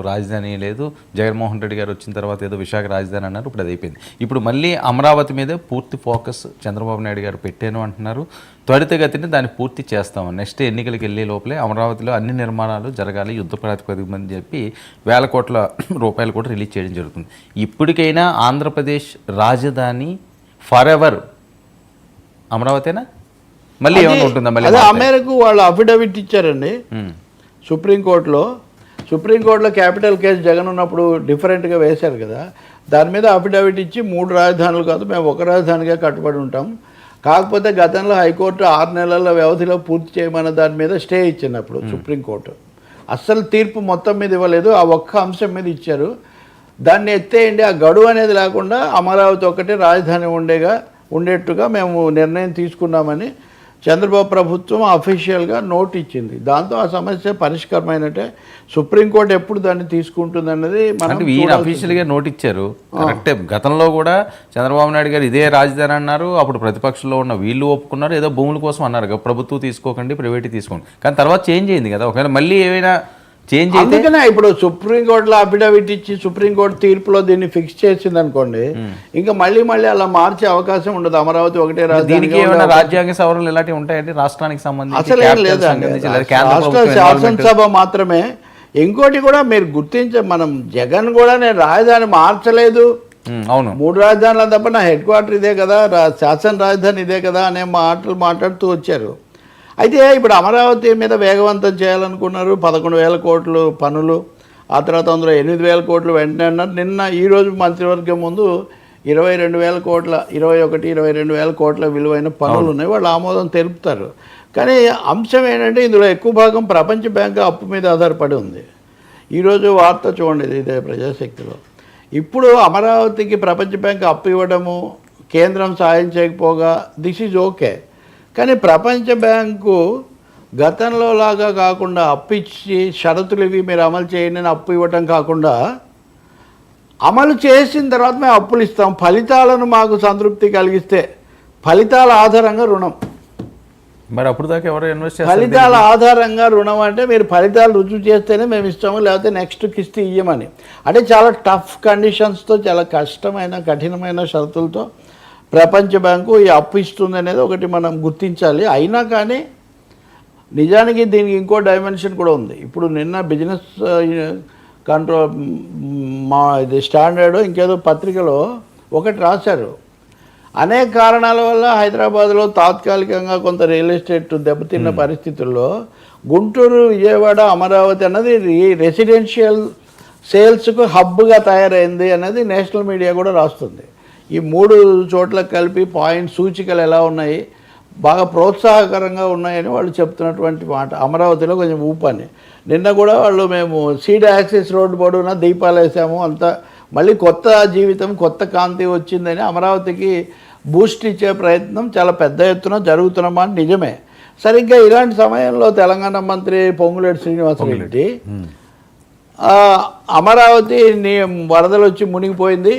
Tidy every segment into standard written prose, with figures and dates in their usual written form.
రాజధాని లేదు. జగన్మోహన్ రెడ్డి గారు వచ్చిన తర్వాత ఏదో విశాఖ రాజధాని అన్నారు. ఇప్పుడు అది అయిపోయింది. ఇప్పుడు మళ్ళీ అమరావతి మీదే పూర్తి ఫోకస్ చంద్రబాబు నాయుడు గారు పెట్టాను అంటున్నారు. త్వరితగతిని దాన్ని పూర్తి చేస్తాము. నెక్స్ట్ ఎన్నికలకు వెళ్ళే లోపలే అమరావతిలో అన్ని నిర్మాణాలు జరగాలి యుద్ధ ప్రాతిపదికన అని చెప్పి వేల కోట్ల రూపాయలు కూడా రిలీజ్ చేయడం జరుగుతుంది. ఇప్పటికైనా ఆంధ్రప్రదేశ్ రాజధాని ఫర్ ఎవర్ అమరావతేనా మళ్ళీ ఏమైనా ఉంటుందా? మళ్ళీ ఆ మేరకు వాళ్ళు అఫిడవిట్ ఇచ్చారండి సుప్రీంకోర్టులో క్యాపిటల్ కేసు జగన్ ఉన్నప్పుడు డిఫరెంట్గా వేశారు కదా, దాని మీద అఫిడవిట్ ఇచ్చి 3 రాజధానులు కాదు మేము ఒక రాజధానిగా కట్టుబడి ఉంటాం, కాకపోతే గతంలో హైకోర్టు 6 నెలల వ్యవధిలో పూర్తి చేయమన్న దాని మీద స్టే ఇచ్చినప్పుడు సుప్రీంకోర్టు అస్సలు తీర్పు మొత్తం మీద ఇవ్వలేదు, ఆ ఒక్క అంశం మీద ఇచ్చారు. దాన్ని ఎత్తేయండి, ఆ గడువు అనేది లేకుండా అమరావతి ఒక్కటే రాజధాని ఉండేట్టుగా మేము నిర్ణయం తీసుకున్నామని చంద్రబాబు ప్రభుత్వం అఫీషియల్గా నోట్ ఇచ్చింది. దాంతో ఆ సమస్య పరిష్కారమైనట్టే. సుప్రీంకోర్టు ఎప్పుడు దాన్ని తీసుకుంటుందన్నది మనం అఫీషియల్గా నోట్ ఇచ్చారు. కరెక్టే. గతంలో కూడా చంద్రబాబు నాయుడు గారు ఇదే రాజధాని అన్నారు. అప్పుడు ప్రతిపక్షంలో ఉన్న వీళ్ళు ఒప్పుకున్నారు, ఏదో భూముల కోసం అన్నారు, ప్రభుత్వం తీసుకోకండి ప్రైవేట్ తీసుకోండి. కానీ తర్వాత చేంజ్ అయింది కదా. ఒకవేళ మళ్ళీ ఏమైనా చేంజ్ అందుకనే ఇప్పుడు సుప్రీంకోర్టులో అఫిడవిట్ ఇచ్చి సుప్రీంకోర్టు తీర్పులో దీన్ని ఫిక్స్ చేసింది అనుకోండి, ఇంకా మళ్ళీ అలా మార్చే అవకాశం ఉండదు. అమరావతి ఒకటే రాజధానికి రాజ్యాంగ సవరణలు ఇలాంటివి ఉంటాయండి రాష్ట్రానికి సంబంధించి? అసలు ఏం లేదు, శాసనసభ మాత్రమే. ఇంకోటి కూడా మీరు మనం జగన్ కూడా నేను రాజధాని మార్చలేదు, అవును 3 రాజధానులు తప్ప నా హెడ్ క్వార్టర్ ఇదే కదా, శాసన రాజధాని ఇదే కదా అనే మాట్లాడుతూ వచ్చారు. అయితే ఇప్పుడు అమరావతి మీద వేగవంతం చేయాలనుకున్నారు. 11,000 కోట్లు పనులు, ఆ తర్వాత అందులో 8,000 కోట్లు వెంటనే అన్నారు. ఈరోజు మంత్రివర్గం ముందు 22,000 కోట్ల 22,000 కోట్ల విలువైన పనులు ఉన్నాయి, వాళ్ళు ఆమోదం తెలుపుతారు. కానీ అంశం ఏంటంటే ఇందులో ఎక్కువ భాగం ప్రపంచ బ్యాంకు అప్పు మీద ఆధారపడి ఉంది. ఈరోజు వార్త చూడండి ఇదే ప్రజాశక్తిలో. ఇప్పుడు అమరావతికి ప్రపంచ బ్యాంకు అప్పు ఇవ్వడము, కేంద్రం సాయం చేయకపోగా దిస్ ఈజ్ ఓకే. కానీ ప్రపంచ బ్యాంకు గతంలో లాగా కాకుండా అప్పు ఇచ్చి షరతులు ఇవి మీరు అమలు చేయండి అని అప్పు ఇవ్వటం కాకుండా, అమలు చేసిన తర్వాత మేము అప్పులు ఇస్తాం, ఫలితాలను మాకు సంతృప్తి కలిగిస్తే ఫలితాల ఆధారంగా రుణం. మరి అప్పుడు దాకా ఎవరు ఇన్వెస్ట్ చేస్తారు? ఫలితాల ఆధారంగా రుణం అంటే మీరు ఫలితాలు రుజువు చేస్తేనే మేము ఇస్తాము, లేకపోతే నెక్స్ట్ కిస్తీ ఇయ్యమని. అంటే చాలా టఫ్ కండిషన్స్తో, చాలా కఠినమైన షరతులతో ప్రపంచ బ్యాంకు ఈ అప్పు ఇస్తుంది అనేది ఒకటి మనం గుర్తించాలి. అయినా కానీ నిజానికి దీనికి ఇంకో డైమెన్షన్ కూడా ఉంది. ఇప్పుడు నిన్న బిజినెస్ కంట్రోల్ ఇది స్టాండర్డ్ ఇంకేదో పత్రికలో ఒకటి రాశారు, అనేక కారణాల వల్ల హైదరాబాద్లో తాత్కాలికంగా కొంత రియల్ ఎస్టేట్ దెబ్బతిన్న పరిస్థితుల్లో గుంటూరు, విజయవాడ, అమరావతి అన్నది రెసిడెన్షియల్ సేల్స్కు హబ్గా తయారైంది అనేది నేషనల్ మీడియా కూడా రాస్తుంది. ఈ 3 చోట్ల కలిపి సూచికలు ఎలా ఉన్నాయి, బాగా ప్రోత్సాహకరంగా ఉన్నాయని వాళ్ళు చెప్తున్నటువంటి మాట. అమరావతిలో కొంచెం ఊపని నిన్న కూడా వాళ్ళు మేము సీడ్ యాక్సిస్ రోడ్డు పొడవునా దీపాలు వేసాము, అంతా మళ్ళీ కొత్త జీవితం, కొత్త కాంతి వచ్చిందని అమరావతికి బూస్ట్ ఇచ్చే ప్రయత్నం చాలా పెద్ద ఎత్తున జరుగుతున్నమాట నిజమే. సరిగ్గా ఇలాంటి సమయంలో తెలంగాణ మంత్రి పొంగులేటి శ్రీనివాసరెడ్డి అమరావతి వరదలు వచ్చి మునిగిపోయింది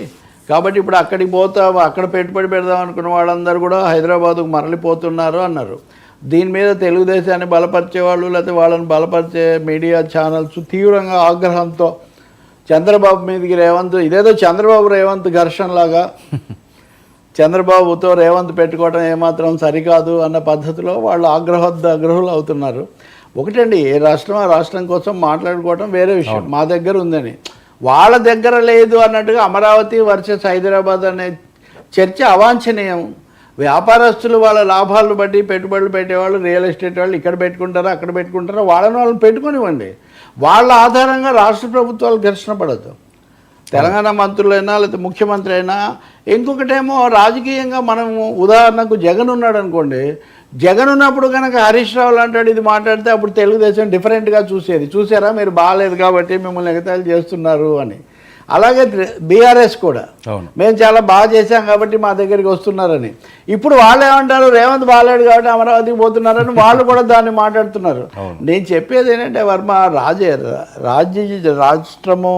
కాబట్టి ఇప్పుడు అక్కడికి పోతాం, అక్కడ పెట్టుబడి పెడదాం అనుకున్న వాళ్ళందరూ కూడా హైదరాబాదుకు మరలిపోతున్నారు అన్నారు. దీని మీద తెలుగుదేశాన్ని బలపరిచే వాళ్ళు, లేకపోతే వాళ్ళని బలపరిచే మీడియా ఛానల్స్ తీవ్రంగా ఆగ్రహంతో చంద్రబాబు మీదకి ఇదేదో రేవంత్ ఘర్షణలాగా చంద్రబాబుతో రేవంత్ పెట్టుకోవడం ఏమాత్రం సరికాదు అన్న పద్ధతిలో వాళ్ళు ఆగ్రహులు అవుతున్నారు. ఒకటండి, ఏ రాష్ట్రం ఆ రాష్ట్రం కోసం మాట్లాడుకోవడం వేరే విషయం, మా దగ్గర ఉందని. వాళ్ళ దగ్గర లేదు అన్నట్టుగా అమరావతి వర్సెస్ హైదరాబాద్ అనే చర్చ అవాంఛనీయం. వ్యాపారస్తులు వాళ్ళ లాభాలను బట్టి పెట్టుబడులు పెట్టేవాళ్ళు, రియల్ ఎస్టేట్ వాళ్ళు ఇక్కడ పెట్టుకుంటారా అక్కడ పెట్టుకుంటారా, వాళ్ళని పెట్టుకునివ్వండి. వాళ్ళ ఆధారంగా రాష్ట్ర ప్రభుత్వాలు ఘర్షణ పడద్దు. తెలంగాణ మంత్రులైనా లేకపోతే ముఖ్యమంత్రి అయినా. ఇంకొకటేమో రాజకీయంగా మనము ఉదాహరణకు జగన్ ఉన్నాడు అనుకోండి, జగన్ ఉన్నప్పుడు కనుక హరీష్ రావు అంటాడు ఇది మాట్లాడితే అప్పుడు తెలుగుదేశం డిఫరెంట్గా చూసారా మీరు బాగాలేదు కాబట్టి మిమ్మల్ని ఎగతాళి చేస్తున్నారు అని. అలాగే బీఆర్ఎస్ కూడా మేము చాలా బాగా చేశాం కాబట్టి మా దగ్గరికి వస్తున్నారని. ఇప్పుడు వాళ్ళు ఏమంటారు, రేవంత్ బాగాలేడు కాబట్టి అమరావతికి పోతున్నారని వాళ్ళు కూడా దాన్ని మాట్లాడుతున్నారు. నేను చెప్పేది ఏంటంటే వర్మ, రాష్ట్రము,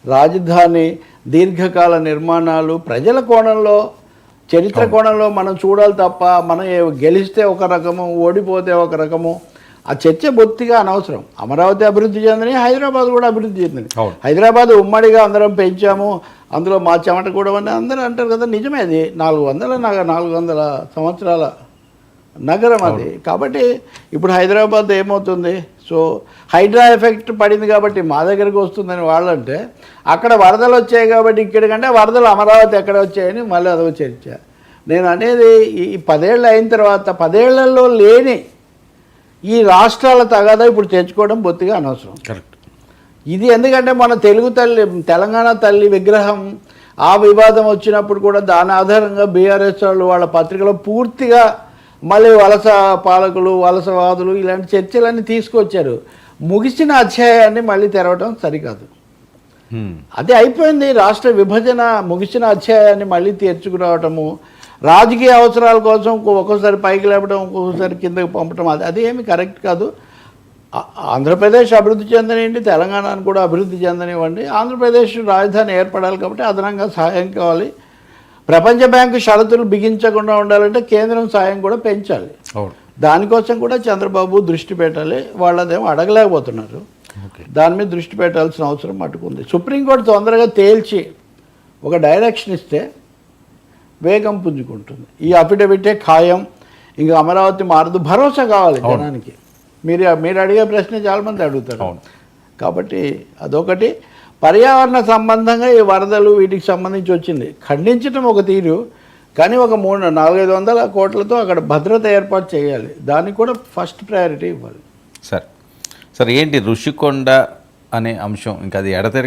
రాజధాని, దీర్ఘకాల నిర్మాణాలు ప్రజల కోణంలో, చరిత్ర కోణంలో మనం చూడాలి తప్ప మనం గెలిస్తే ఒక రకము, ఓడిపోతే ఒక రకము ఆ చర్చ బొత్తిగా అనవసరం. అమరావతి అభివృద్ధి చెందని, హైదరాబాద్ కూడా అభివృద్ధి చెందింది. అవును. హైదరాబాద్ ఉమ్మడిగా అందరం పెంచాము, అందులో మా చెమట కూడా అని అందరూ అంటారు కదా, నిజమే. అది 400 సంవత్సరాల నగరం అది. కాబట్టి ఇప్పుడు హైదరాబాద్ ఏమవుతుంది, సో హైడ్రా ఎఫెక్ట్ పడింది కాబట్టి మా దగ్గరికి వస్తుందని వాళ్ళంటే, అక్కడ వరదలు వచ్చాయి కాబట్టి ఇక్కడికంటే వరదలు అమరావతి ఎక్కడ వచ్చాయని మళ్ళీ అదో చర్చ. నేను అనేది ఈ 10 ఏళ్ళు అయిన తర్వాత 10 ఏళ్లలో లేని ఈ రాష్ట్రాల తగాదా ఇప్పుడు తెచ్చుకోవడం బొత్తిగా అనవసరం. కరెక్ట్. ఇది ఎందుకంటే మన తెలంగాణ తల్లి విగ్రహం ఆ వివాదం వచ్చినప్పుడు కూడా దాని ఆధారంగా బీఆర్ఎస్ వాళ్ళు వాళ్ళ పత్రికలో పూర్తిగా మళ్ళీ వలస పాలకులు, వలసవాదులు ఇలాంటి చర్చలన్నీ తీసుకొచ్చారు. ముగిసిన అధ్యాయాన్ని మళ్ళీ తెరవడం సరికాదు. అదే అయిపోయింది. రాష్ట్ర విభజన ముగిసిన అధ్యాయాన్ని మళ్ళీ తెరుచుకురావటము, రాజకీయ అవసరాల కోసం ఒక్కోసారి పైకి లేపడం, ఒక్కొక్కసారి కిందకి పంపడం, అది ఏమి కరెక్ట్ కాదు. ఆంధ్రప్రదేశ్ అభివృద్ధి చెందనివ్వండి, తెలంగాణను కూడా అభివృద్ధి చెందనివ్వండి. ఆంధ్రప్రదేశ్ రాజధాని ఏర్పడాలి కాబట్టి అదనంగా సహాయం కావాలి. ప్రపంచ బ్యాంకు షరతులు బిగించకుండా ఉండాలంటే కేంద్రం సాయం కూడా పెంచాలి. దానికోసం కూడా చంద్రబాబు దృష్టి పెట్టాలి. వాళ్ళదేమో అడగలేకపోతున్నారు. దాని మీద దృష్టి పెట్టాల్సిన అవసరం మట్టుకుంది. సుప్రీంకోర్టు తొందరగా తేల్చి ఒక డైరెక్షన్ ఇస్తే వేగం పుంజుకుంటుంది. ఈ అఫిడవిటే ఖాయం, ఇంకా అమరావతి మారదు, భరోసా కావాలి జనానికి. మీరు అడిగే ప్రశ్న చాలామంది అడుగుతారు. కాబట్టి అదొకటి. పర్యావరణ సంబంధంగా ఈ వరదలు వీటికి సంబంధించి వచ్చింది, ఖండించడం ఒక తీరు. కానీ ఒక 400-500 కోట్లతో అక్కడ భద్రత ఏర్పాటు చేయాలి. దానికి కూడా ఫస్ట్ ప్రయారిటీ ఇవ్వాలి. సార్ ఏంటి ఋషికొండ అనే అంశం, ఇంకా అది ఎడతెరి